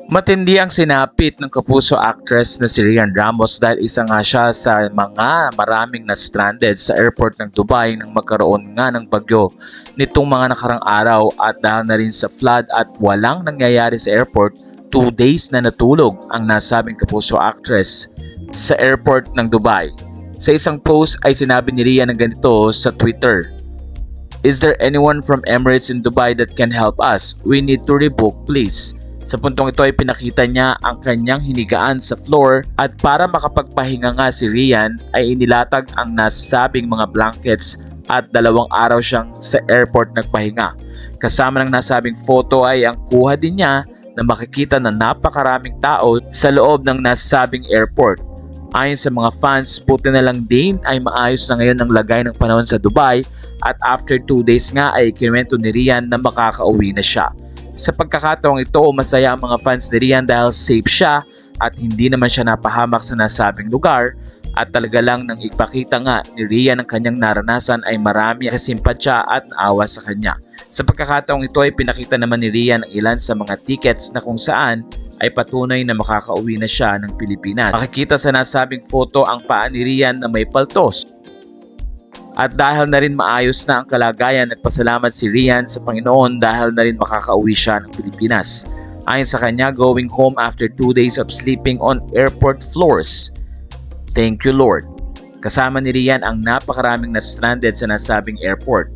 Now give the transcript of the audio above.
Matindi ang sinapit ng kapuso actress na si Rian Ramos dahil isa nga siya sa mga maraming na-stranded sa airport ng Dubai nang magkaroon nga ng bagyo nitong mga nakarang araw at dahil na rin sa flood at walang nangyayari sa airport, 2 days na natulog ang nasabing kapuso actress sa airport ng Dubai. Sa isang post ay sinabi ni Rian ng ganito sa Twitter, "Is there anyone from Emirates in Dubai that can help us? We need to rebook please." Sa puntong ito ay pinakita niya ang kanyang hinigaan sa floor at para makapagpahinga nga si Rian ay inilatag ang nasabing mga blankets at 2 araw siyang sa airport nagpahinga. Kasama ng nasabing photo ay ang kuha din niya na makikita na napakaraming tao sa loob ng nasabing airport. Ayon sa mga fans, buti na lang din ay maayos na ngayon ang lagay ng panahon sa Dubai at after 2 days nga ay kinuwento ni Rian na makakauwi na siya. Sa pagkakataong ito, masaya ang mga fans ni Rian dahil safe siya at hindi naman siya napahamak sa nasabing lugar at talaga lang nang ipakita nga ni Rian ang kanyang naranasan ay marami kasimpatya at naawa sa kanya. Sa pagkakataong ito ay pinakita naman ni Rian ang ilan sa mga tickets na kung saan ay patunay na makakauwi na siya ng Pilipinas. Makikita sa nasabing photo ang paa ni Rian na may paltos. At dahil na rin maayos na ang kalagayan, nagpasalamat si Rian sa Panginoon dahil na rin makakauwi siya ng Pilipinas. Ayon sa kanya, going home after 2 days of sleeping on airport floors. Thank you Lord. Kasama ni Rian ang napakaraming na stranded sa nasabing airport.